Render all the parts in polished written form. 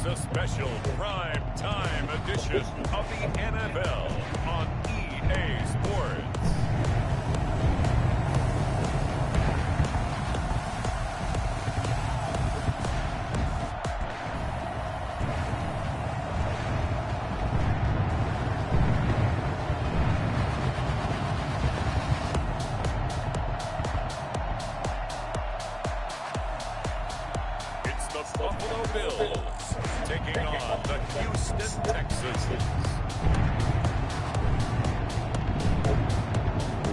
It's a special prime time edition of the NFL on EA Sports. Buffalo Bills taking on the Houston Texans.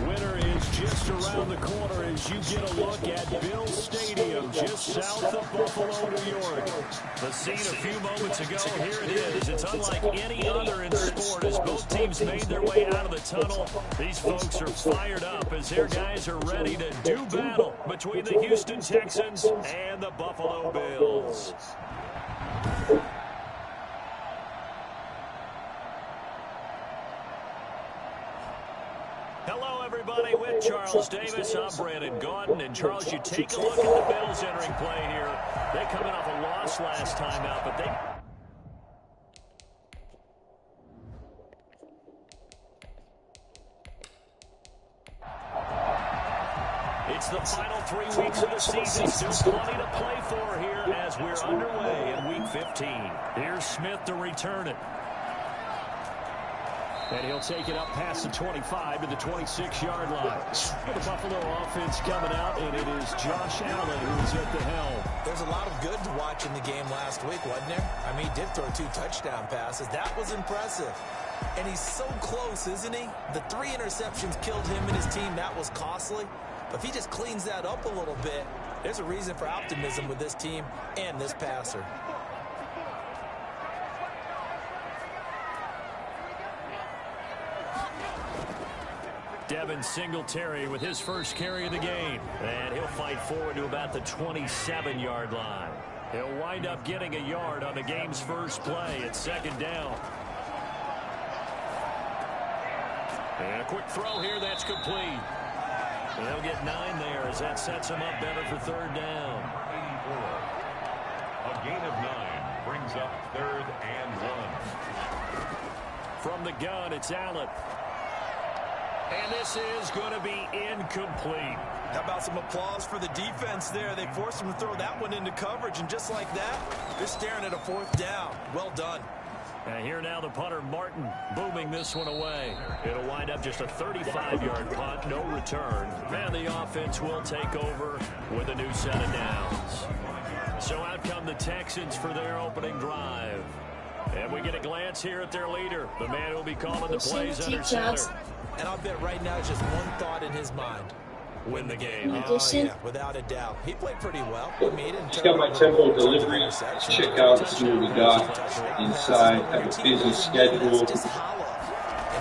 Winter is just around the corner as you get a look at Bill Stadium just south of Buffalo, New York. The scene a few moments ago, here it is. It's unlike any other in sport as both teams made their way out of the tunnel. These folks are fired up as their guys are ready to do battle between the Houston Texans and the Buffalo Bills. Hello, everybody. With Charles Davis, I'm Brandon Gaudin. And, Charles, you take a look at the Bills entering play here. They coming off a loss last time out, but they... It's the final 3 weeks of the season. Still plenty to play for here as we're underway in Week 15. Here's Smith to return it. And he'll take it up past the 25 to the 26-yard line. The Buffalo offense coming out, and it is Josh Allen who's at the helm. There's a lot of good to watch in the game last week, wasn't there? I mean, he did throw 2 touchdown passes. That was impressive. And he's so close, isn't he? The 3 interceptions killed him and his team. That was costly. But if he just cleans that up a little bit, there's a reason for optimism with this team and this passer. Devin Singletary with his first carry of the game. And he'll fight forward to about the 27-yard line. He'll wind up getting a yard on the game's first play at second down. And a quick throw here, that's complete. They'll get 9 there as that sets him up better for third down. A gain of 9 brings up 3rd and 1. From the gun, it's Allen. And this is going to be incomplete. How about some applause for the defense there? They forced him to throw that one into coverage, and just like that, they're staring at a 4th down. Well done. And here now the punter, Martin, booming this one away. It'll wind up just a 35-yard punt, no return. And the offense will take over with a new set of downs. So out come the Texans for their opening drive. And we get a glance here at their leader, the man who will be calling the plays under center. And I'll bet right now just one thought in his mind. Win the game. Oh, yeah, without a doubt. He played pretty well. I mean, just got my tempo delivery. Check out, see what we got inside. Have a busy schedule. And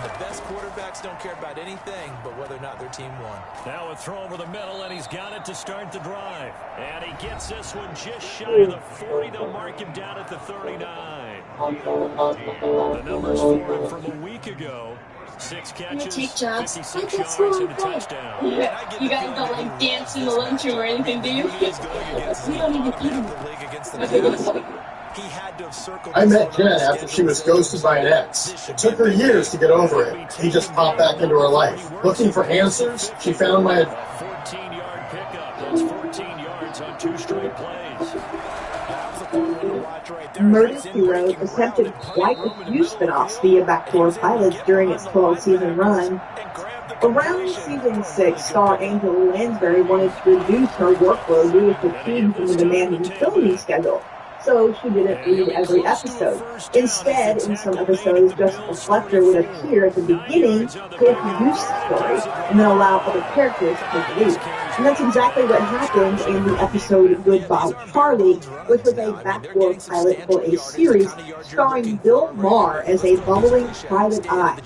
the best quarterbacks don't care about anything but whether or not their team won. Now a throw over the middle, and he's got it to start the drive. And he gets this one just shy of the 40. They'll mark him down at the 39. The numbers for him from a week ago. 6 catches, 56 yards, and a touchdown. Yeah. You guys don't like dance in the lunchroom or anything, do you? We don't even eat them. I met Jen after she was ghosted by an ex. It took her years to get over it. He just popped back into her life. Looking for answers, she found my... 14-yard pickup. That's 14 yards on 2 straight plays. Murder Hero attempted quite a few spin-offs via backdoor pilots during its 12-season run. Around season 6, star Angela Lansbury wanted to reduce her workload due to fatigue from the demanding filming schedule, so she didn't read every episode. Instead, in some episodes, Jessica Fletcher would appear at the beginning to introduce the story, and then allow other characters to take the lead. And that's exactly what happened in the episode Goodbye Charlie, which was a backdoor pilot for a series starring Bill Maher as a bumbling private eye.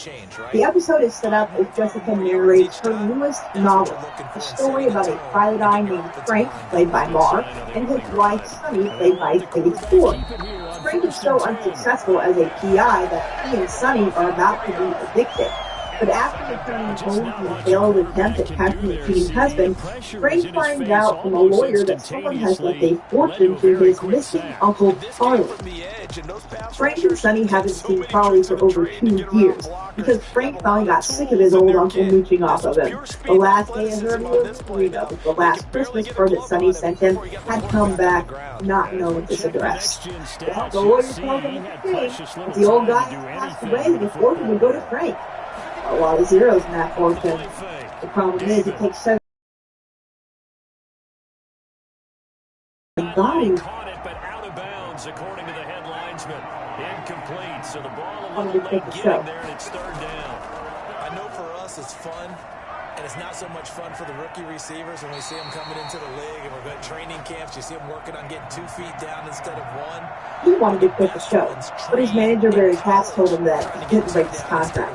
The episode is set up as Jessica narrates her newest novel, a story about a private eye named Frank, played by Maher, and his wife Sunny, played by David Ford. Frank is so unsuccessful as a PI that he and Sunny are about to be evicted. But after returning home from a failed attempt at catching a cheating husband, Frank finds out from a lawyer that someone has left a fortune to his missing uncle Charlie. Frank and Sonny haven't seen Charlie for over 2 years because Frank finally got sick of his old uncle mooching off of him. The last day of Herbie was the last Christmas card that Sonny sent him had come back not known this address. Well, the lawyer tells him it's a shame. If the old guy passed away, the fortune would go to Frank. A lot of zeros in that fortune. The problem is it takes 7 bodies. Caught it, but out of bounds, according to the headlinesman. Incomplete, so the ball a Wanted little to late take the getting show. there, and it's third down. I know for us it's fun, and it's not so much fun for the rookie receivers when we see them coming into the league and we're going to training camps. You see them working on getting 2 feet down instead of 1. He wanted to quit the show, but his manager, Barry Katz, told him that he couldn't break his contract.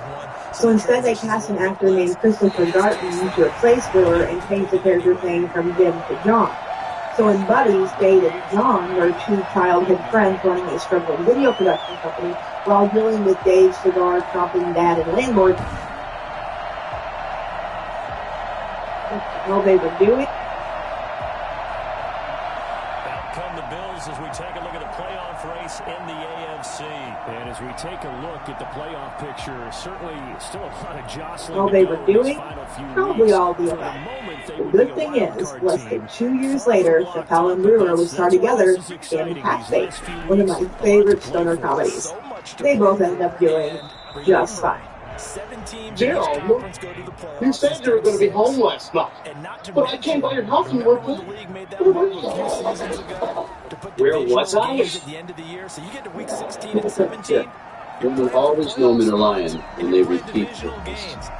So instead, they cast an actor named Christopher Darton to replace Wheeler and changed the character's name from Jim to John. So in Buddies, Dave and John were 2 childhood friends running a struggling video production company while dealing with Dave's cigar-chomping dad and landlord. What the hell they were doing? Out come the Bills as we take a look at the playoff race in the AFC. And as we take a look at the playoff picture, certainly still a lot of jostling. All they were doing? Probably all the above. The good thing is, less than 2 years later, Chappelle and Brewer would star together in Hat Face, one of my favorite stoner comedies. They both ended up doing just fine. Jim, you said you were going to be home last night, but I came by your house and you weren't home. Where was I? You've always known me to lion, and they repeat things.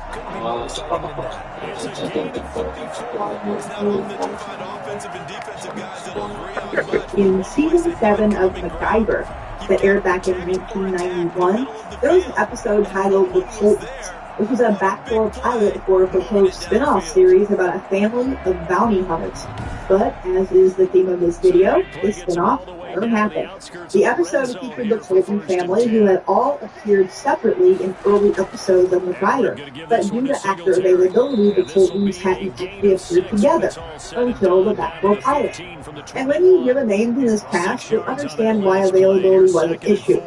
In season 7 of MacGyver, that aired back in 1991, there was an episode titled The Coltons, which was a backdoor pilot for a proposed spin-off series about a family of bounty hunters. But, as is the theme of this video, this spin-off never happened. The episode featured the Colton family, who had all appeared separately in early episodes of MacGyver, but due to actor availability, the Coltons hadn't actually appeared together until the backdoor pilot. And when you hear the names in this cast, you'll understand why availability was an issue.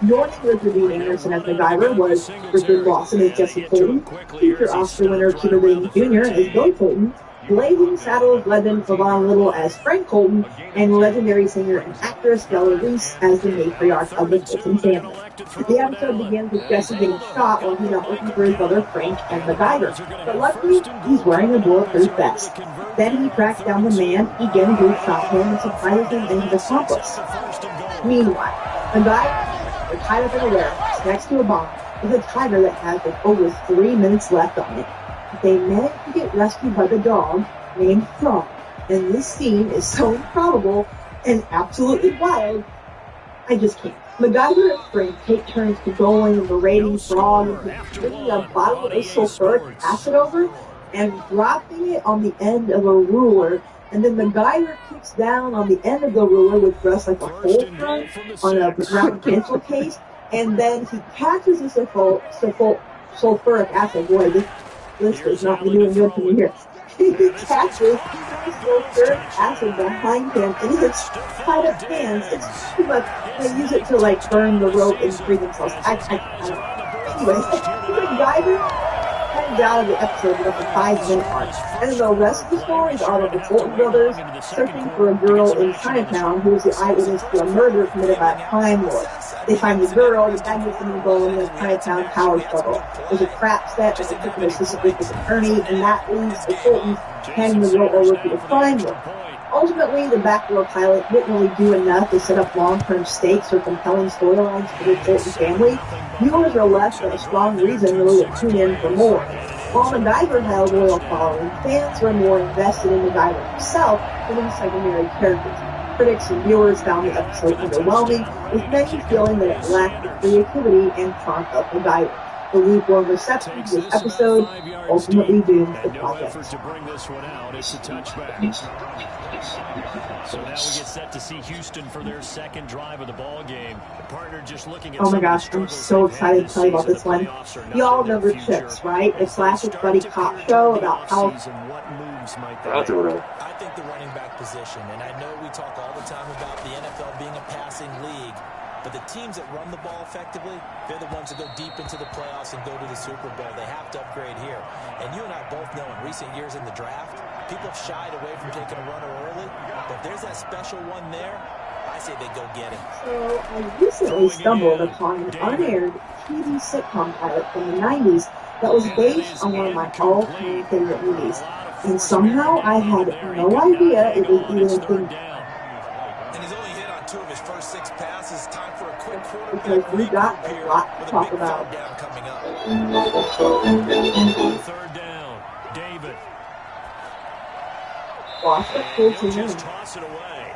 Joining Richard Dean Anderson as MacGyver was Richard Lawson as Jesse Colton, future Oscar winner Cuba Gooding Jr. as Bill Colton, Blazing Saddles legend Flavon Little as Frank Colton, and legendary singer and actress Della Reese as the matriarch of the Colton family. The episode begins with Jesse getting shot while he's out looking for his brother Frank and MacGyver, but luckily he's wearing a bulletproof vest. Then he tracks down the man again who shot him and surprises him and his accomplice. Meanwhile, MacGyver is tied up in a warehouse next to a bomb with a timer that has over 3 minutes left on it. They manage to get rescued by the dog named Frog, and this scene is so improbable and absolutely wild, I just can't. MacGyver and Frank take turns controlling and berating Frog into bringing a bottle of sulfuric acid over and dropping it on the end of a ruler, and then MacGyver kicks down on the end of the ruler, which rests like a hole front on a round pencil case, and then he catches the sulfuric acid. Boy, this does not be doing good to me here. He catches sulfuric acid behind him in his tied up hands. It's too much. They use it to like burn the rope and free themselves. I don't know. Anyway, MacGyver comes out of the episode with a 5-minute mark, and then the rest of the stories are of the Colton brothers searching for a girl in Chinatown who is the eyewitness to a murder committed by a crime lord. They find the girl, the guy gets involved in the Chinatown power struggle. There's a trap set that they took an assistant district attorney, and that leads the Coltons handing the girl over to the crime lord. Ultimately, the backdoor pilot didn't really do enough to set up long-term stakes or compelling storylines for the Colton family. Viewers are left with a strong reason really to tune in for more. While MacGyver had a loyal following, fans were more invested in MacGyver himself than in secondary characters. Critics and viewers found the episode underwhelming, with many feeling that it lacked the creativity and charm of MacGyver. The lead blown reception this episode ultimately dooms the no project. effort to bring this one out. It's a touchback. So now we get set to see Houston for their second drive of the ball game. The partner just looking at oh my gosh, I'm so excited to tell you about this one. Y'all remember Chips, right? The classic buddy cop show about how... I think the running back position, and I know we talk all the time about the NFL being a passing league, but the teams that run the ball effectively, they're the ones that go deep into the playoffs and go to the Super Bowl. They have to upgrade here. And you and I both know in recent years in the draft, people have shied away from taking a runner early. But if there's that special one there, I say they go get him. So I recently stumbled upon an unaired TV sitcom pilot from the 90s that was based on one of my all-time favorite movies. And somehow I had no idea it was even a thing. And he's only hit on 2 of his first 6 passes. Time for a quick quarterback Because we got a lot to talk about. Third down, David. Lost it, full team in. Just toss it away.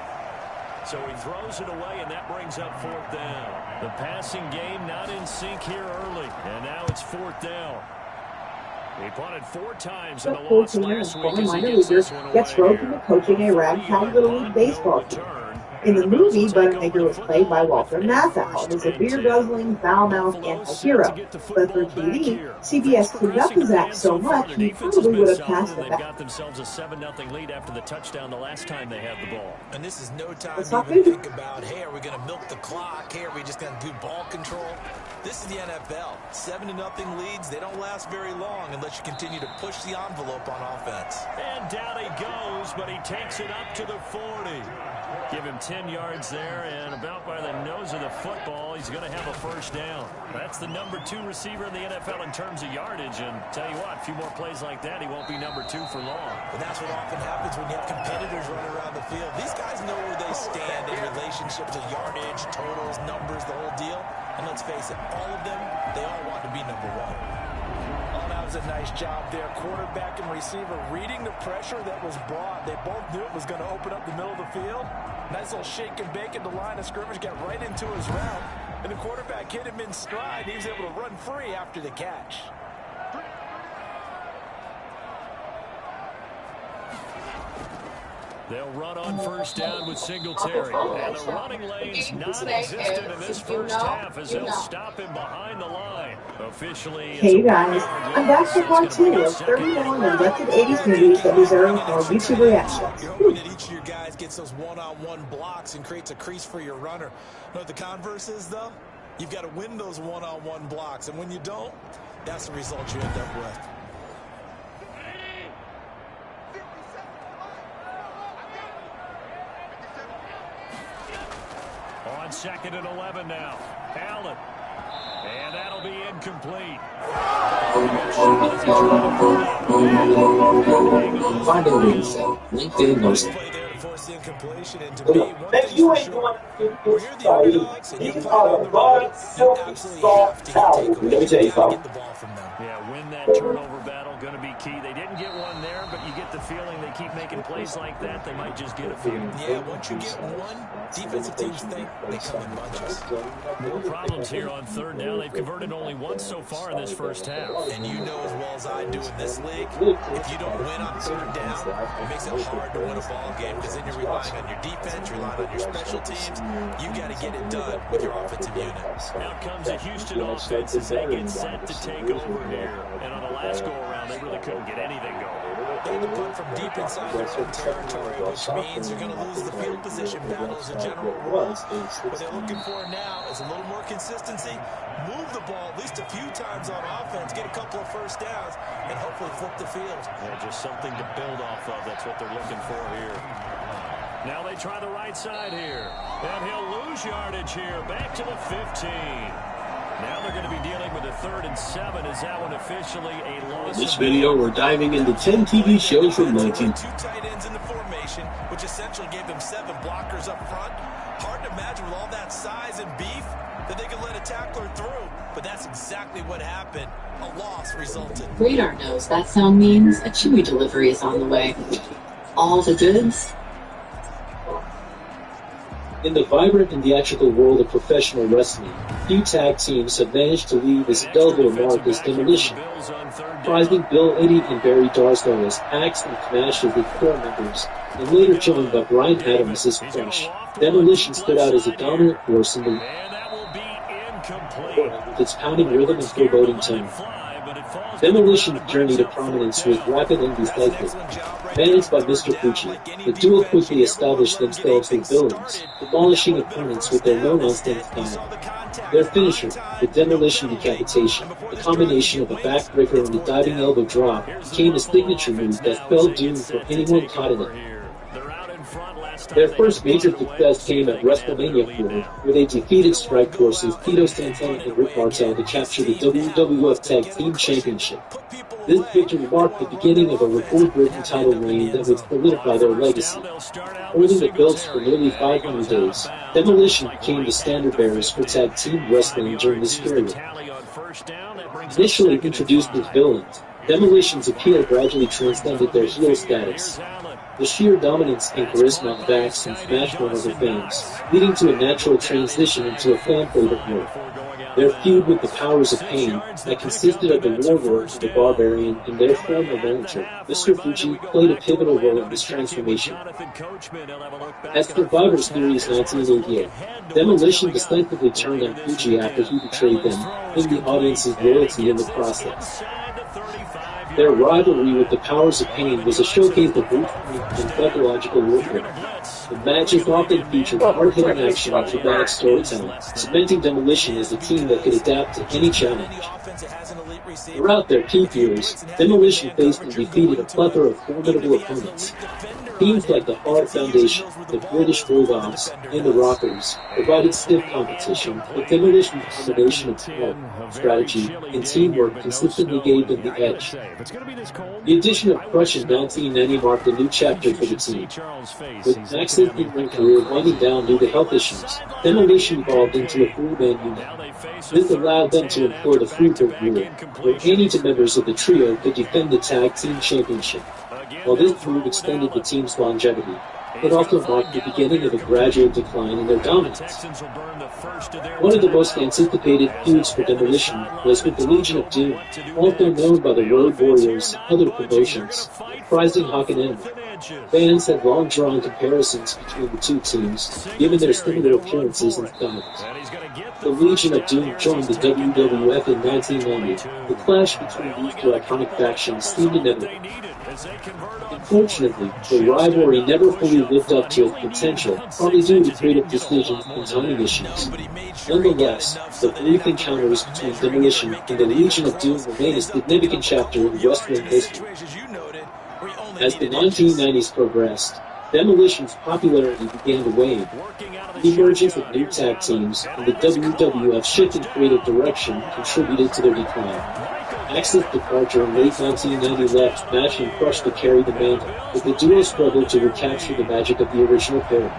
So he throws it away, and that brings up 4th down. The passing game not in sync here early, and now it's 4th down. He punted 4 times in the loss last week as he gets this one away. Gets roped into coaching a ragtag little league baseball team. In the movie, Buttermaker was played by Walter Matthau and is a beer-guzzling, foul-mouthed anti-hero. But for TV, CBS cleaned up his act so much he probably would have passed it back. Got themselves a 7-0 lead after the touchdown the last time they had the ball. And this is no time to even think about, hey, are we going to milk the clock? Hey, are we just going to do ball control? This is the NFL. 7-0 leads, they don't last very long unless you continue to push the envelope on offense. And down he goes, but he takes it up to the 40. Give him 10 yards there, and about by the nose of the football, he's going to have a first down. That's the number 2 receiver in the NFL in terms of yardage, and tell you what, a few more plays like that, he won't be number 2 for long. And that's what often happens when you have competitors running around the field. These guys know where they stand in relationship to yardage, totals, numbers, the whole deal. And let's face it, all of them, they all want to be number 1. That was a nice job there. Quarterback and receiver reading the pressure that was brought. They both knew it was going to open up the middle of the field. Nice little shake and bake at the line of scrimmage, got right into his route. And the quarterback hit him in stride. He was able to run free after the catch. They'll run on first down with Singletary. And the running lane's non-existent in this first half as they'll stop him behind the line. Officially, hey you guys, I'm back for part 2 of 31 neglected 80s movies that deserve our YouTube reactions. You're hoping that each of your guys gets those one-on-one blocks and creates a crease for your runner. You know what the converse is, though? You've got to win those one-on-one blocks. And when you don't, that's the result you end up with. On 2nd and 11 now. Allen. And that'll be incomplete. Finally, LinkedIn knows it. If you ain't going to do this fight, these are the Bud Silky Soft Towels. Let me tell you something. Yeah, win that turnover battle, going to be key. They didn't get one there, but you get the feeling they keep making plays like that, they might just get a few. Yeah, once you get one, defensive teams think they come in bunches. More problems here on 3rd down. They've converted only once so far in this first half. And you know as well as I do in this league, if you don't win on 3rd down, it makes it hard to win a ball game because then you're relying on your defense, you're relying on your special teams. You got to get it done with your offensive unit. Now comes the Houston offense as they get set to take over here. And on the last go-around, they really couldn't get anything going. They had to punt from deep inside their own territory, which means you're going to lose the field position battle as a general rule. What they're looking for now is a little more consistency, move the ball at least a few times on offense, get a couple of first downs, and hopefully flip the field. Yeah, just something to build off of. That's what they're looking for here. Now they try the right side here. And he'll lose yardage here. Back to the 15. Now they're going to be dealing with a 3rd and 7. Is that one officially a loss? In this video, we're diving into 10 TV shows from 19... 2 tight ends in the formation, which essentially gave them 7 blockers up front. Hard to imagine with all that size and beef that they could let a tackler through. But that's exactly what happened. A loss resulted. Radar knows that sound means a Chewy delivery is on the way. All the goods In the vibrant and theatrical world of professional wrestling, few tag teams have managed to leave as indelible a mark as Demolition. Comprising Bill Eddie and Barry Darslow as Axe and Smash as the core members, and later joined by Brian Adams as Crush, Demolition stood out as a dominant force in the world with its pounding rhythm and foreboding tone. Demolition's journey to prominence was rapid and decisive. Managed by Mr. Fuji, the duo quickly established themselves as villains, demolishing opponents with their no-nonsense style. Their finisher, the Demolition Decapitation, a combination of a backbreaker and a diving elbow drop, became a signature move that spelled doom for anyone caught in it. Their first major success came at WrestleMania 4, where they defeated Strike Force's Tito Santana and Rick Martel to capture the WWF Tag Team Championship. This victory marked the beginning of a record-breaking title reign that would solidify their legacy. Holding the belts for nearly 500 days, Demolition became the standard-bearers for tag team wrestling during this period. Initially introduced as villains, Demolition's appeal gradually transcended their heel status. The sheer dominance and charisma of Axe and Smash won over fans, leading to a natural transition into a fan favorite role. Their feud with the Powers of Pain, that consisted of the Warlord, the Barbarian, and their former manager, Mr. Fuji, played a pivotal role in this transformation. At Survivor Series 1988, Demolition decisively turned on Fuji after he betrayed them, winning the audience's loyalty in the process. Their rivalry with the Powers of Pain was a showcase of brute strength and psychological warfare. The matches often featured hard-hitting action and dramatic storytelling, cementing Demolition as a team that could adapt to any challenge. Throughout their peak years, Demolition faced and defeated a plethora of formidable opponents. Teams like the Hard Foundation, the British Bulldogs, and the Rockers provided stiff competition, but Demolition's combination of talent, strategy, and teamwork consistently gave them the edge. The addition of Crush in 1990 marked a new chapter for the team. With Axe's in-ring career winding down due to health issues, Demolition evolved into a three-man unit. This allowed them to employ the Freebird rule, where any two members of the trio could defend the tag team championship. While this move extended the team's longevity, it also marked the beginning of a gradual decline in their dominance. One of the most anticipated feuds for Demolition was with the Legion of Doom, also known by the Road Warriors and other promotions, comprising Hawk and Enemy. Fans had long drawn comparisons between the two teams, given their similar appearances and styles. The Legion of Doom joined the WWF in 1990. The clash between these two iconic factions seemed inevitable. Unfortunately, the rivalry never fully lived up to its potential, partly due to creative decisions and timing issues. Nonetheless, the brief encounters between Demolition and the Legion of Doom remain a significant chapter in wrestling history. As the 1990s progressed, Demolition's popularity began to wane. The emergence of new tag teams and the WWF's shift in creative direction contributed to their decline. Axe's departure in late 1990 left Smash and Crush to carry the mantle, but the duo struggled to recapture the magic of the original pair.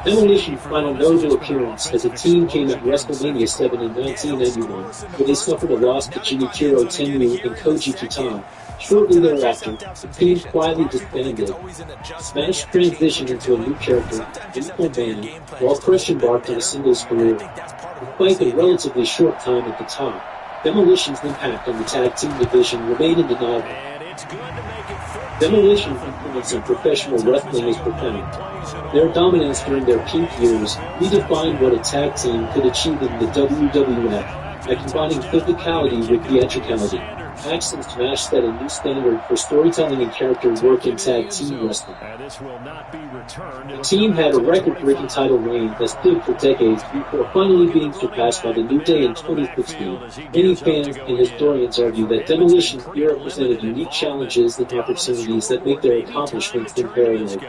Demolition's final notable appearance as a team came at WrestleMania 7 in 1991, where they suffered a loss to Junichiro Tenryu and Koji Kitano. Shortly thereafter, the team quietly disbanded. Smash transitioned into a new character, Youthful Man, while Crush embarked on a singles career. Despite the relatively short time at the top, Demolition's impact on the tag team division remained undeniable. Demolition's influence on professional wrestling is profound. Their dominance during their peak years redefined what a tag team could achieve in the WWF by combining physicality with theatricality. Axe and Smash set a new standard for storytelling and character work in tag team wrestling. The team had a record-breaking title reign that stood for decades before finally being surpassed by the New Day in 2016. Many fans and historians argue that Demolition's era presented unique challenges and opportunities that make their accomplishments unparalleled.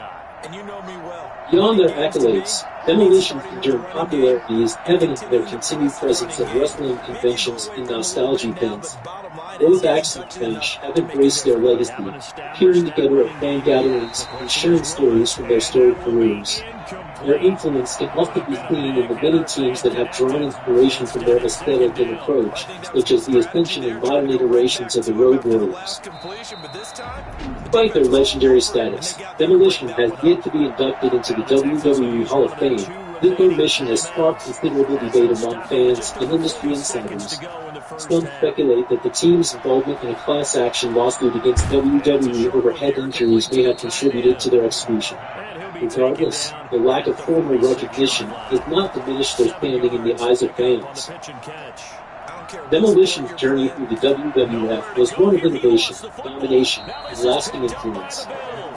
Beyond their accolades, Demolition's enduring popularity is evident in their continued presence at wrestling conventions and nostalgia events. Both acts bench have embraced their legacy, appearing together at fan gatherings and sharing stories from their storied careers. Their influence can often be seen in the many teams that have drawn inspiration from their aesthetic and approach, such as the ascension and modern iterations of the Road Warriors. Despite their legendary status, Demolition has yet to be inducted into the WWE Hall of Fame. This omission has sparked considerable debate among fans and industry insiders. Some speculate that the team's involvement in a class action lawsuit against WWE over head injuries may have contributed to their exclusion. Regardless, the lack of formal recognition does not diminish their standing in the eyes of fans. Demolition's journey through the WWF was one of innovation, domination, and lasting influence.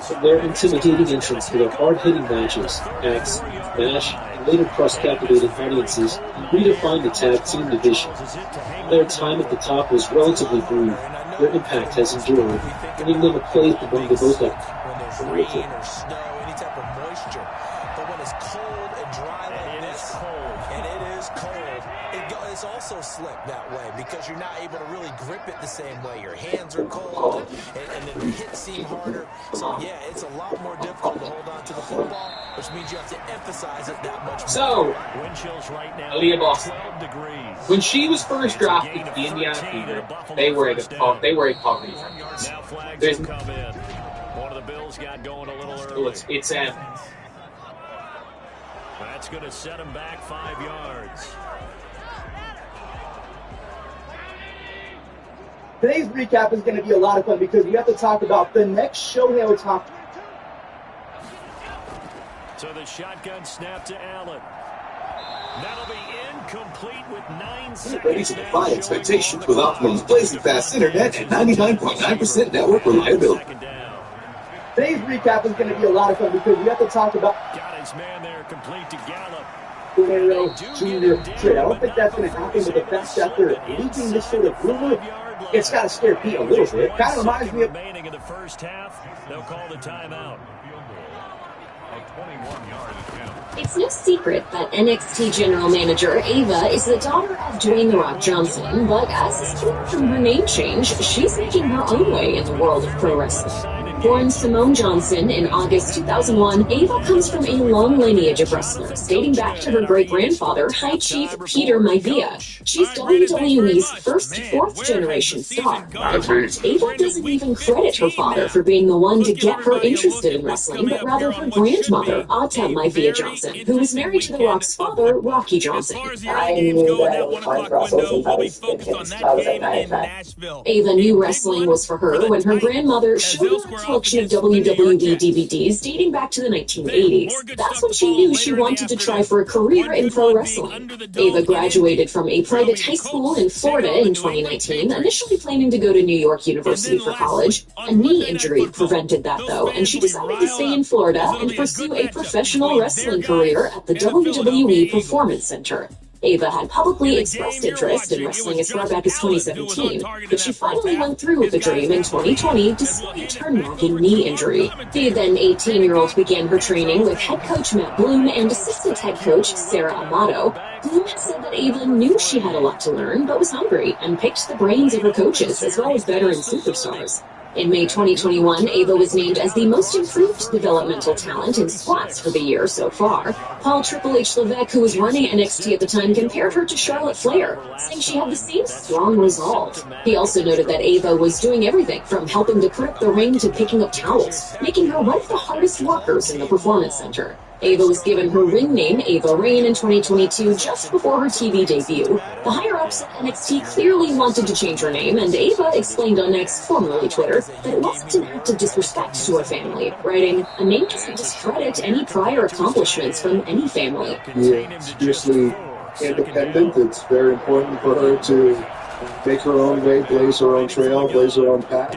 From their intimidating entrance to their hard-hitting matches, acts, smash, and later cross-captivating audiences, redefined the tag team division. Their time at the top was relatively brief. Their impact has endured, earning them a place among the most iconic. But when it's cold and dry like this, and it is cold, it's also slick that way because you're not able to really grip it the same way. Your hands are cold, and then the hits seem harder. So, yeah, it's a lot more difficult to hold on to the football, which means you have to emphasize it that much more. So, Aaliyah Boston, when she was first drafted to the Indiana Fever, they were a poverty franchise. One of the Bills got going a little early. Well, it's That's going to set him back 5 yards. Today's recap is going to be a lot of fun because we have to talk about the next show we have to talk. So the shotgun snap to Allen. That'll be incomplete with 9 seconds. Ready to defy expectations with Optimum's blazing fast internet and 99.9% network reliability. Today's recap is going to be a lot of fun because we have to talk about got his man there, complete to Gallup. Junior trade. I don't think that's going to happen with the fact that they're leaking this sort of rumor. It's got to scare Pete a little bit. Kind of reminds me of remaining in the first half. They'll call the timeout. It's no secret that NXT General Manager Ava is the daughter of Dwayne "The Rock" Johnson, but as is clear from her name change, she's making her own way in the world of pro wrestling. Born Simone Johnson in August 2001, Ava comes from a long lineage of wrestlers, dating back to her great-grandfather, High Chief Peter Maivia. She's WWE's first fourth-generation star. Ava doesn't even credit her father for being the one to get her interested in wrestling, but rather her grandmother, Ata Maivia Johnson, who was married to The Rock's father, Rocky Johnson. I knew that it was my process and I was at night. Ava knew wrestling was for her when her grandmother showed her a collection of WWE DVDs dating back to the 1980s. That's when she knew she wanted to try for a career in pro wrestling. Ava graduated from a private high school in Florida in 2019, initially planning to go to New York University for college. A knee injury prevented that, though, and she decided to stay in Florida and pursue a professional wrestling career at the WWE Performance Center. Ava had publicly expressed interest in wrestling as far back as 2017, but she finally went through with the dream in 2020 despite her nagging knee injury. The then 18-year-old began her training with head coach Matt Bloom and assistant head coach Sarah Amato. Bloom said that Ava knew she had a lot to learn, but was hungry, and picked the brains of her coaches as well as veteran superstars. In May 2021, Ava was named as the most improved developmental talent in squats for the year so far. Paul Triple H Levesque, who was running NXT at the time, compared her to Charlotte Flair, saying she had the same strong resolve. He also noted that Ava was doing everything from helping to put up the ring to picking up towels, making her one of the hardest workers in the Performance Center. Ava was given her ring name, Ava Rain, in 2022, just before her TV debut. The higher-ups at NXT clearly wanted to change her name, and Ava explained on X, formerly Twitter, that it wasn't an act of disrespect to her family, writing, "A name doesn't discredit any prior accomplishments from any family." Yeah, seriously independent. It's very important for her to make her own way, blaze her own trail, blaze her own path.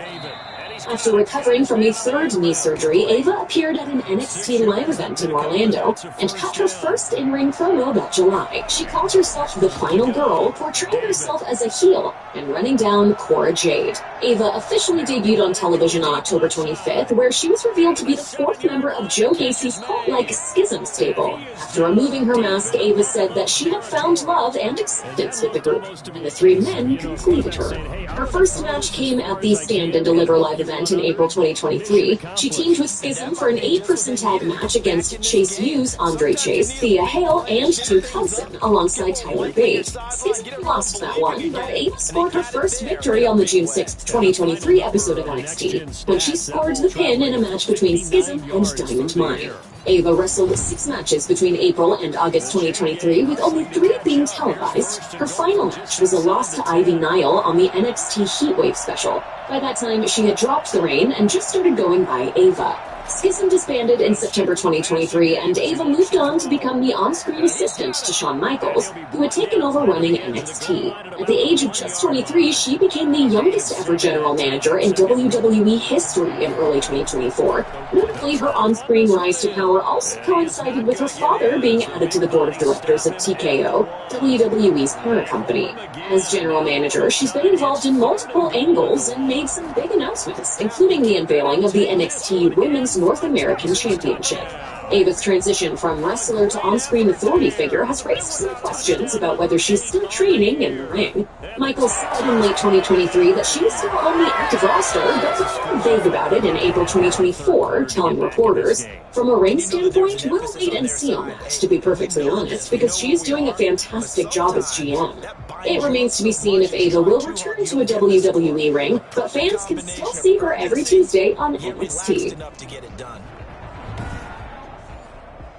After recovering from a third knee surgery, Ava appeared at an NXT live event in Orlando and cut her first in-ring promo that July. She called herself the Final Girl, portraying herself as a heel and running down Cora Jade. Ava officially debuted on television on October 25th, where she was revealed to be the fourth member of Joe Gacy's cult-like Schism stable. After removing her mask, Ava said that she had found love and acceptance with the group, and the three men completed her. Her first match came at the Stand and Deliver live event in April 2023. She teamed with Schism for an 8-person tag match against Chase Hughes, Andre Chase, Thea Hale, and Duke Hudson, alongside Tyler Bate. Schism lost that one, but Ava scored her first victory on the June 6, 2023 episode of NXT, when she scored the pin in a match between Schism and Diamond Mine. Ava wrestled 6 matches between April and August 2023, with only 3 being televised. Her final match was a loss to Ivy Nile on the NXT Heatwave special. By that time, she had dropped the reign and just started going by Ava. Schism disbanded in September 2023, and Ava moved on to become the on-screen assistant to Shawn Michaels, who had taken over running NXT. At the age of just 23, she became the youngest ever general manager in WWE history in early 2024. Notably, her on-screen rise to power also coincided with her father being added to the board of directors of TKO, WWE's parent company. As general manager, she's been involved in multiple angles and made some big announcements, including the unveiling of the NXT Women's North American Championship. Ava's transition from wrestler to on-screen authority figure has raised some questions about whether she's still training in the ring. Michaels said in late 2023 that she was still on the active roster, but was vague about it in April 2024, telling reporters, "From a ring standpoint, we'll wait and see on that, to be perfectly honest, because she's doing a fantastic job as GM. It remains to be seen if Ava will return to a WWE ring, but fans can still see her every Tuesday on NXT.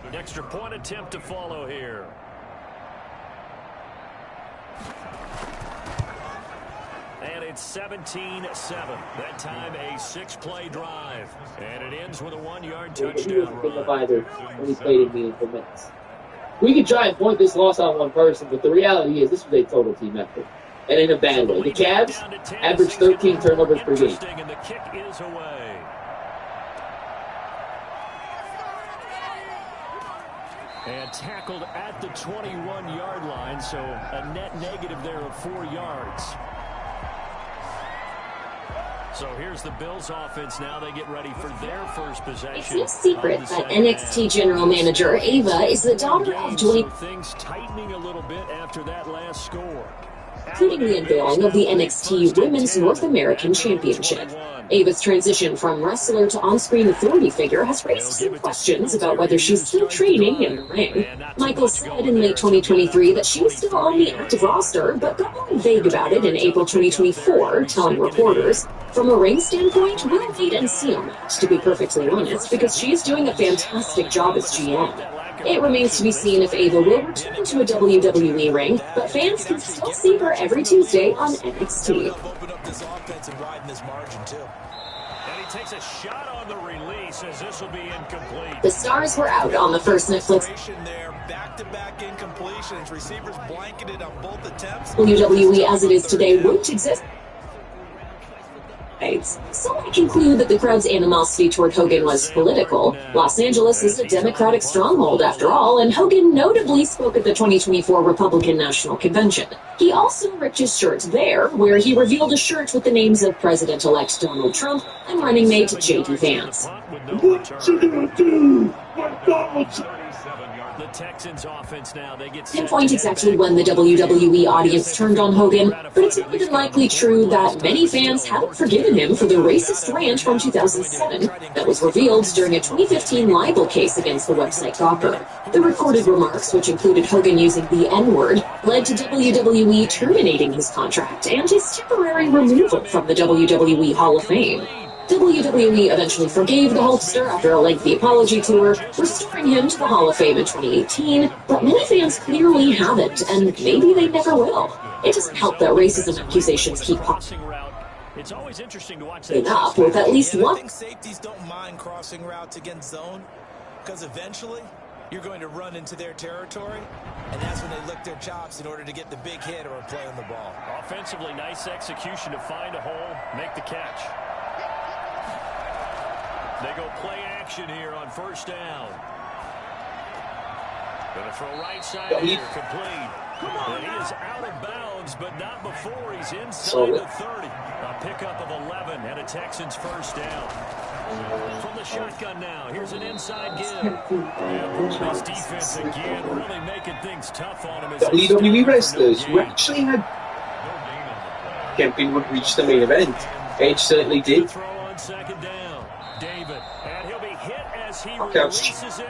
An extra point attempt to follow here. And it's 17-7. That time a 6-play drive. And it ends with a 1-yard touchdown He wasn't thinking of run. either when he played in meaningful minutes. We could try and point this loss on one person, but the reality is this was a total team effort. And in a bad way. The Cavs averaged 13 turnovers per game. And the kick is away. And tackled at the 21-yard line, so a net negative there of 4 yards. So here's the Bills offense now. They get ready for their first possession. It's no secret that NXT general manager Ava is the daughter of Dwayne, Things tightening a little bit after that last score. including the unveiling of the NXT Women's North American Championship. Ava's transition from wrestler to on-screen authority figure has raised some questions about whether she's still training in the ring. Michaels said in late 2023 that she was still on the active roster, but got more vague about it in April 2024, telling reporters, "From a ring standpoint, we'll wait and see on that, to be perfectly honest, because she's doing a fantastic job as GM. It remains to be seen if Ava will return to a WWE ring, but fans can still see her every Tuesday on NXT. And he takes a shot on the release as this will be incomplete. The Stars were out on the first Netflix Back-to-back incompletions. Receivers blanketed on both attempts. WWE as it is today won't exist. So I conclude that the crowd's animosity toward Hogan was political. Los Angeles is a Democratic stronghold after all, and Hogan notably spoke at the 2024 Republican National Convention. He also ripped his shirt there, where he revealed a shirt with the names of President-elect Donald Trump and running mate J.D. Vance. What you gonna do when Donald Trump? The Texans offense now, they get Pinpoint exactly when the WWE audience turned on Hogan, but it's more than likely true that many fans haven't forgiven him for the racist rant from 2007 that was revealed during a 2015 libel case against the website Gawker. The recorded remarks, which included Hogan using the N-word, led to WWE terminating his contract and his temporary removal from the WWE Hall of Fame. WWE eventually forgave the Hulkster after a lengthy apology tour, restoring him to the Hall of Fame in 2018, but many fans clearly haven't, and maybe they never will. It doesn't help that racism accusations keep popping It's always interesting to watch up with at least one. I think safeties don't mind crossing routes against zone, because eventually you're going to run into their territory, and that's when they lick their chops in order to get the big hit or a play on the ball. Offensively, nice execution to find a hole, make the catch. They go play action here on first down. Gonna throw right side here, complete. And he is out of bounds, but not before he's inside the 30. A pickup of 11 and a Texans first down. From the shotgun now, here's an inside give. This defense again really making things tough on him. WWE wrestlers who actually had Kempin would reach the main event. Edge certainly did. Throw on second down. David, and he'll be hit as he Knockouts. releases it.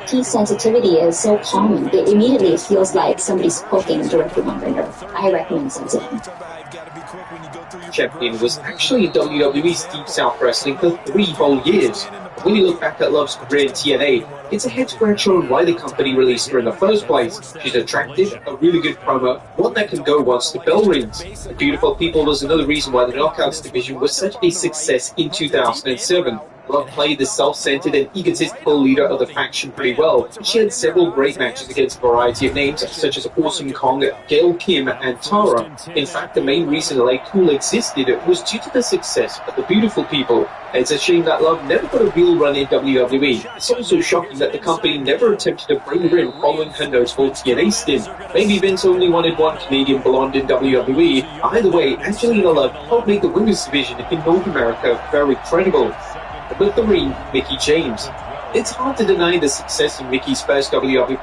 Heat sensitivity is so common that immediately it feels like somebody's poking directly on my nerve. I recommend Sensitive. Champion was actually in WWE's Deep South Wrestling for 3 whole years. When you look back at Love's career in TNA, it's a head-scratcher on why the company released her in the first place. She's attractive, a really good promo, one that can go once the bell rings. The Beautiful People was another reason why the Knockouts division was such a success in 2007. Love played the self-centered and egotistical leader of the faction pretty well. She had several great matches against a variety of names, such as Awesome Kong, Gail Kim, and Tara. In fact, the main reason LA Cool existed was due to the success of the Beautiful People. It's a shame that Love never got a real run in WWE. It's also shocking that the company never attempted to bring her in following her notable TNA stint. Maybe Vince only wanted one Canadian blonde in WWE. Either way, Angelina Love helped make the women's division in North America very credible. Number 3, Mickie James. It's hard to deny the success of Mickey's first WWE.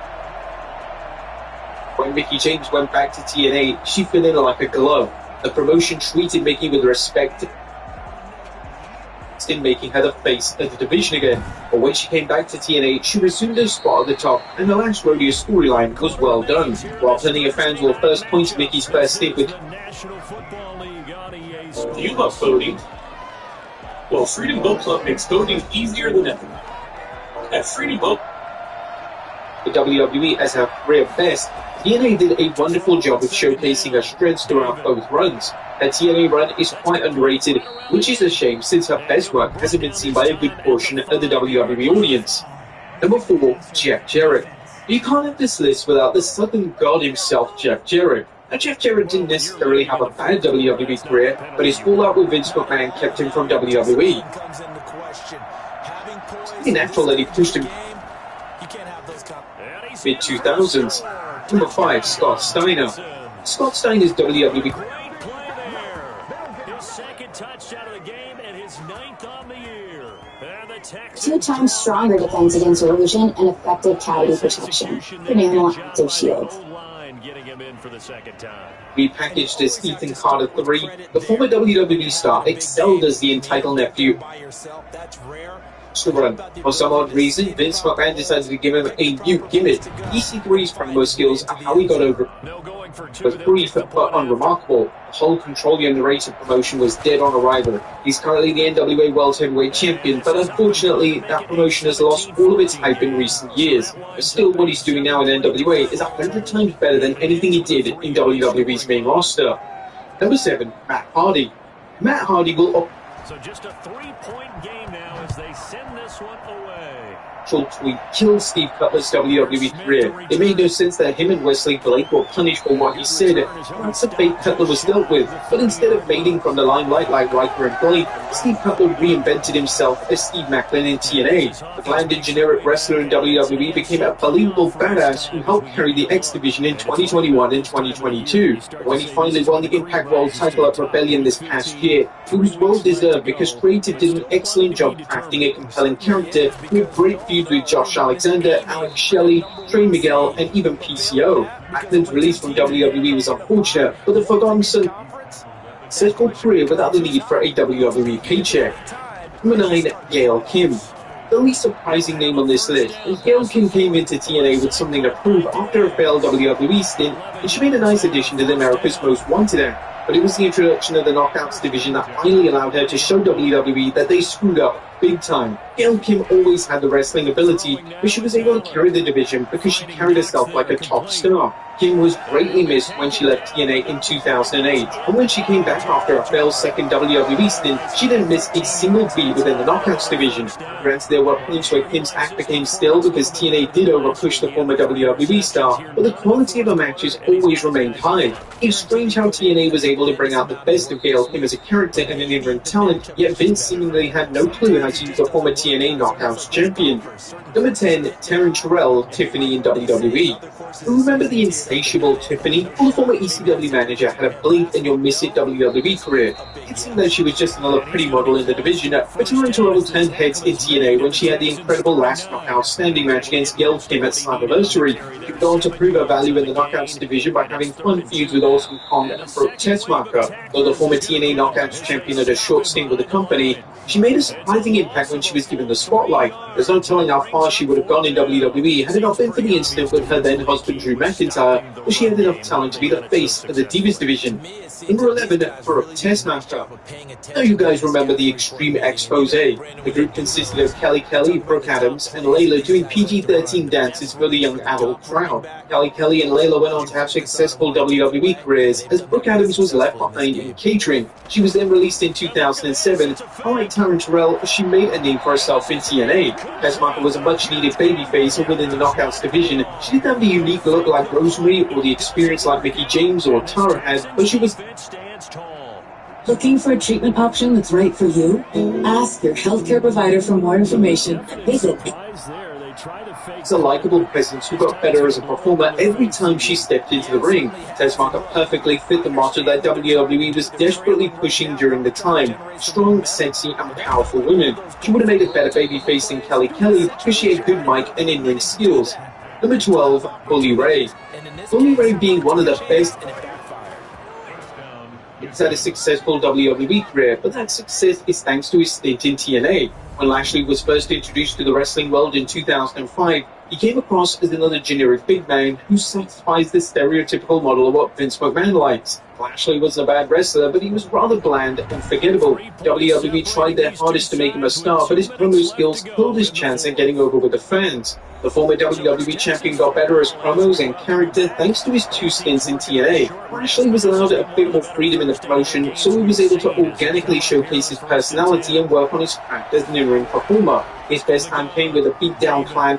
When Mickie James went back to TNA, she fit in like a glove. The promotion treated Mickie with respect, in making her the face of the division again. But when she came back to TNA, she resumed her spot at the top, and the last rodeo storyline was well done. While plenty of fans will first point to Mickey's first stint with Do you love voting? Well, Freedom Boat Club makes voting easier than ever. At Freedom Boat, the WWE as her career best, TNA did a wonderful job of showcasing her strengths throughout both runs. Her TNA run is quite underrated, which is a shame since her best work hasn't been seen by a good portion of the WWE audience. Number 4, Jeff Jarrett. You can't have this list without the Southern God himself, Jeff Jarrett. Now, Jeff Jarrett didn't necessarily have a bad WWE career, but his fallout with Vince McMahon kept him from WWE. It's natural that he pushed him mid-2000s. Number 5, Scott Steiner. Scott Steiner's WWE. Two times stronger defense against erosion and effective cavity protection. Enamel Active Shield. Repackaged as Ethan Carter 3, the former WWE star excelled as the entitled nephew. For some odd reason, Vince McMahon decided to give him a new gimmick. EC3's promo skills are how he got over. Was brief but unremarkable. The whole Control Your Narrator promotion was dead on arrival. He's currently the NWA World Heavyweight Champion, but unfortunately, that promotion has lost all of its hype in recent years. But still, what he's doing now in NWA is 100 times better than anything he did in WWE's main roster. Number 7, Matt Hardy. Matt Hardy will So just a 3-point game now as they send this one away. Tweet killed Steve Cutler's WWE career. It made no sense that him and Wesley Blake were punished for what he said. That's the fate Cutler was dealt with. But instead of fading from the limelight like Riker and Blake, Steve Cutler reinvented himself as Steve Macklin in TNA. The bland and generic wrestler in WWE became a believable badass who helped carry the X Division in 2021 and 2022. When he finally won the Impact World title at Rebellion this past year, it was well deserved because Creative did an excellent job crafting a compelling character with great feuds with Josh Alexander, Alex Shelley, Trey Miguel, and even PCO. Macklin's release from WWE was unfortunate, but the Forgotten Son settled career without the need for a WWE paycheck. Number 9, Gail Kim. The least surprising name on this list, and Gail Kim came into TNA with something to prove after a failed WWE stint, and she made a nice addition to the America's Most Wanted act. But it was the introduction of the Knockouts division that finally allowed her to show WWE that they screwed up big time. Gail Kim always had the wrestling ability, but she was able to carry the division because she carried herself like a top star. Kim was greatly missed when she left TNA in 2008, and when she came back after a failed second WWE stint, she didn't miss a single beat within the Knockouts division. Granted, there were points where Kim's act became stale because TNA did overpush the former WWE star, but the quality of her matches always remained high. It's strange how TNA was able able to bring out the best of Gail Kim as a character and an in-ring talent, yet Vince seemingly had no clue how to use the former TNA Knockouts champion. Number 10, Taryn Terrell, Tiffany in WWE. Remember the insatiable Tiffany? Well, the former ECW manager had a blink and you'll miss it WWE career. It seemed that she was just another pretty model in the division, but Taryn Terrell turned heads in TNA when she had the incredible last knockout standing match against Gail Kim at Slammiversary. She would go on to prove her value in the Knockouts division by having fun feuds with Awesome Kong and Brooke Tessmacher. Though the former TNA Knockouts champion had a short stint with the company, she made a surprising impact when she was given the spotlight. There's no telling how far she would have gone in WWE had it not been for the incident with her then husband Drew McIntyre, where she had enough talent to be the face of the Divas division. Number 11, Brooke Tessmacher. Now you guys remember the Extreme Expose. The group consisted of Kelly Kelly, Brooke Adams, and Layla doing PG-13 dances for the young adult crowd. Kelly and Layla went on to have successful WWE careers, as Brooke Adams was left behind in catering. She was then released in 2007. Unlike Taryn Terrell, she made a name for herself in TNA. Tessmacher was a much-needed babyface within the Knockouts division. She didn't have the unique look like Rosemary or the experience like Mickie James or Tara had, but she was... Looking for a treatment option that's right for you? Ask your healthcare provider for more information. Visit a likable presence who got better as a performer every time she stepped into the ring. Tessmacher perfectly fit the motto that WWE was desperately pushing during the time: strong, sexy, and powerful women. She would have made a better babyface than Kelly Kelly because she had good mic and in-ring skills. Number 12, Bully Ray. Bully Ray being one of the best... He's had a successful WWE career, but that success is thanks to his stint in TNA. When Lashley was first introduced to the wrestling world in 2005, he came across as another generic big man who satisfies the stereotypical model of what Vince McMahon likes. Lashley wasn't a bad wrestler, but he was rather bland and forgettable. WWE tried their hardest to make him a star, but his promo skills killed his chance at getting over with the fans. The former WWE champion got better as promos and character thanks to his 2 stints in TNA. Lashley was allowed a bit more freedom in the promotion, so he was able to organically showcase his personality and work on his craft as an in-ring performer. His best time came with a beat-down clan.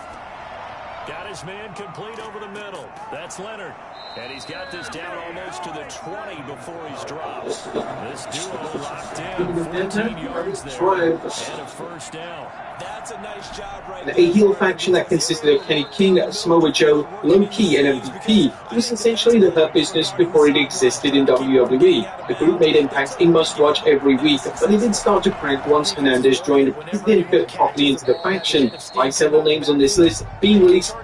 Got his man complete over the middle. That's Leonard. And he's got this down almost to the 20 before he's dropped. This duo locked in, 14 yards there, and a first down. That's a nice job right there. A heel faction that consisted of Kenny King, Samoa Joe, Low Key, and MVP. It was essentially the Hurt Business before it existed in WWE. The group made Impact a must-watch every week, but it did start to crank once Hernandez joined, because they didn't fit properly into the faction. Like several names on this list, being released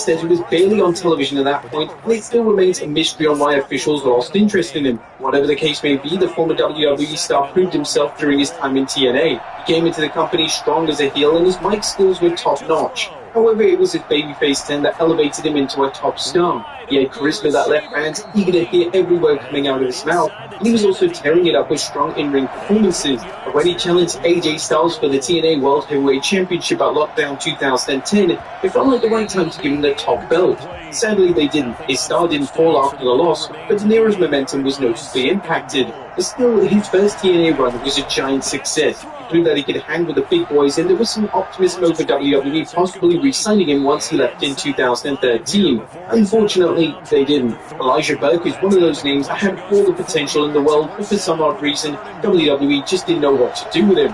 as he was barely on television at that point, and it still remains a mystery on why officials lost interest in him. Whatever the case may be, the former WWE star proved himself during his time in TNA. He came into the company strong as a heel, and his mic skills were top-notch. However, it was his babyface turn that elevated him into a top star. He had charisma that left fans eager to hear every word coming out of his mouth, and he was also tearing it up with strong in-ring performances. But when he challenged AJ Styles for the TNA World Heavyweight Championship at Lockdown 2010, it felt like the right time to give him the top belt. Sadly, they didn't. His star didn't fall after the loss, but De Niro's momentum was noticeably impacted. But still, his first TNA run was a giant success. He proved that he could hang with the big boys, and there was some optimism over WWE possibly re-signing him once he left in 2013. Unfortunately, they didn't. Elijah Burke is one of those names that had all the potential in the world, but for some odd reason, WWE just didn't know what to do with him.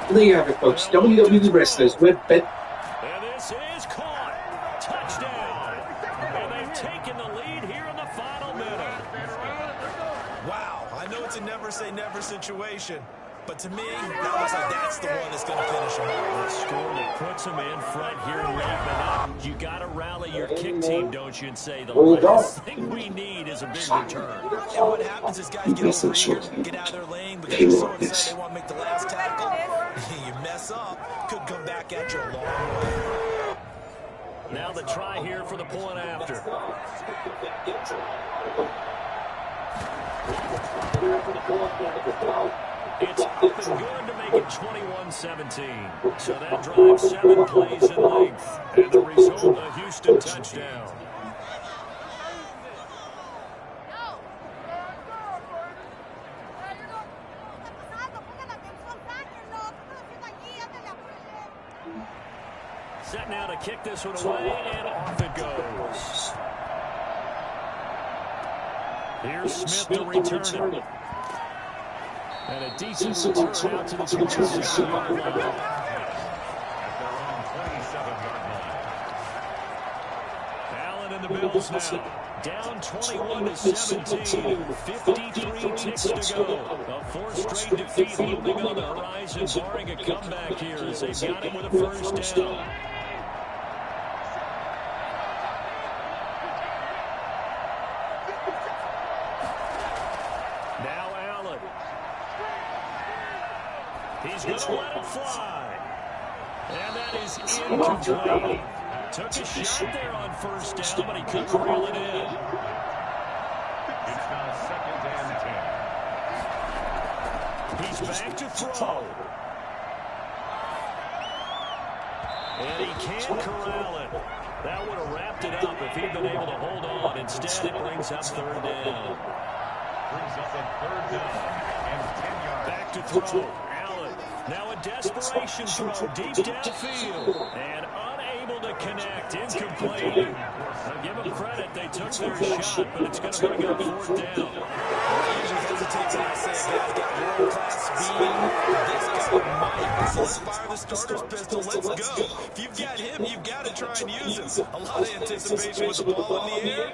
But there you have it, folks. WWE wrestlers were bet. And this is caught. Touchdown. And they've taken the lead here in the final minute. Wow, I know it's a never-say-never situation, but to me, that looks like that's the one that's going to finish him off. A score that puts him in front here late. You got to rally your kick team, don't you, and say the last thing we need is a big return. And what happens is guys get over here, get out of their lane, but they want to make the last tackle. You mess up, could come back at you a long way. Now the try here for the point after. It's up and good to make it 21-17. So that drives 7 plays in length. And the result, a Houston touchdown. Set now to kick this one away, and off it goes. Here's Smith to return it. And a decent return out to the 27-yard line. Allen and the Bills now. Down 21-17, 53 ticks to go. A fourth straight defeat looming on the horizon, barring a comeback here as they've got him with a first down. Now Allen. He's going to let it fly. And that is incomplete. Took a shot there on first down, but he couldn't reel it in. It's now 2nd and 10. He's back to throw. And he can't corral it. That would have wrapped it up if he'd been able to hold on. Instead, it brings up 3rd down. Brings up a 3rd down and 10 yards. Back to throw. Allen. Now a desperation throw deep downfield. And unable to connect. Incomplete. Now give them credit. They took their shot, but it's going to bring up 4th down. Let's fire the starter's pistol. Let's go. If you've got him, you've got to try and use him. A lot of anticipation with the ball in the air.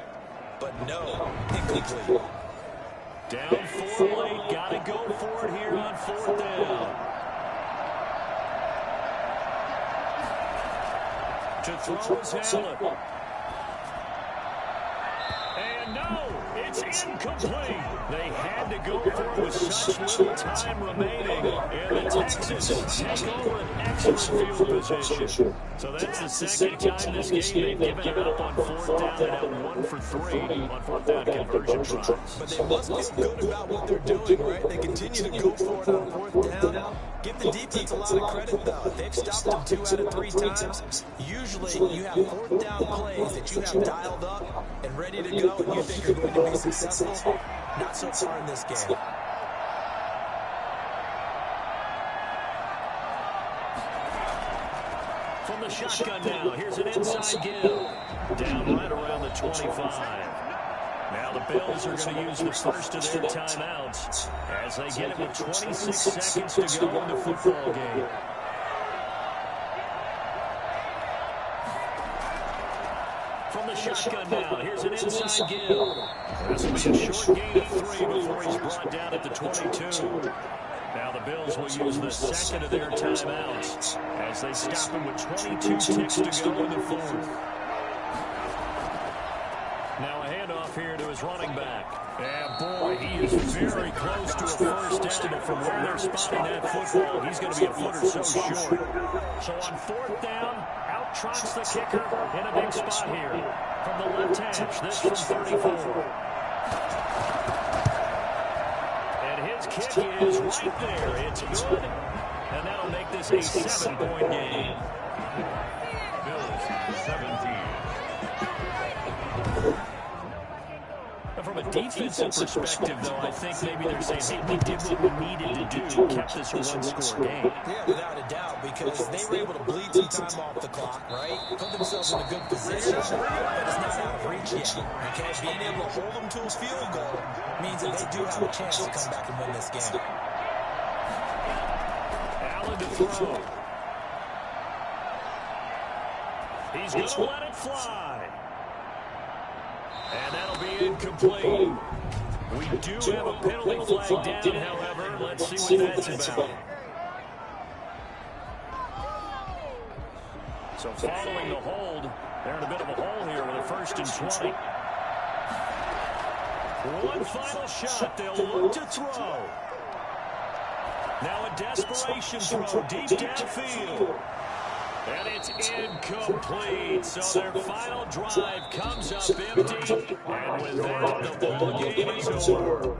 But no, incomplete. Down 4 late. Got to go for it here on 4th down. To throw is Allen. And no, it's incomplete. They had to go for it with such little time remaining. And the Texans take over an excellent field position. So that's the second time this game they've given it up on 4th down and out 1 for 3 on 4th down conversion tries. But they must feel good about what they're doing, right? They continue to go for it on 4th down. Give the defense a lot of credit, though. They've stopped them 2 out of 3 times. Usually, you have 4th down plays that you have dialed up and ready to go, and you think are going to be successful. Not so far in this game. From the shotgun now, here's an inside give. Down right around the 25. Now the Bills are going to use the first of their timeouts as they get it with 26 seconds to go in the football game. From the shotgun now, here's an inside give. This will be a short gain of 3 before he's brought down at the 22. Now the Bills will use the second of their timeouts as they stop him with 22 ticks to go in the 4th. Now a handoff here to his running back. And boy, he is very close to a first down, but from where they're spotting that football, he's going to be a foot or so short. So on 4th down, out trots the kicker in a big spot here. From the left hash, this from 34. And his kick is right there. It's good, and that'll make this a 7-point game. Bills 17. From a defensive perspective, though, I think maybe they're saying, hey, we did what we needed to do, kept this a one-score game. Yeah, without a doubt, because they were able to bleed some time off the clock, right? Put themselves in a good position, but it's not out of reach yet. Okay, being able to hold them to a field goal means that they do have a chance to come back and win this game. Allen to throw. He's going to let it fly. And that'll be incomplete. We do have a penalty flag down, however. Let's see what that's about. So following the hold, they're in a bit of a hole here with a 1st and 20. One final shot. They'll look to throw. Now a desperation throw deep downfield. And it's incomplete. So their final drive comes up empty. And with that, the ball game is over.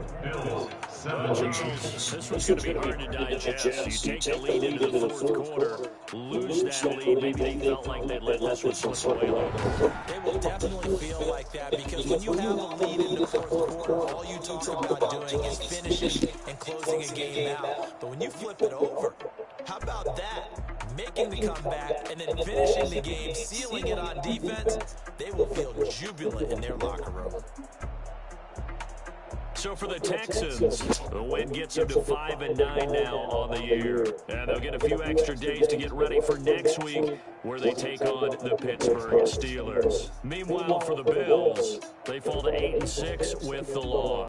This was going to be hard to digest. You take the lead into the 4th quarter, lose that lead. Maybe they felt like they let this one slip away a little bit. They will definitely feel like that because when you have a lead in the 4th quarter, all you talk about doing is finishing and closing a game out. But when you flip it over, how about that? Making the comeback and then finishing the game, sealing it on defense, they will feel jubilant in their locker room. So for the Texans, the win gets them to 5-9 now on the year. And they'll get a few extra days to get ready for next week, where they take on the Pittsburgh Steelers. Meanwhile, for the Bills, they fall to 8-6 with the loss.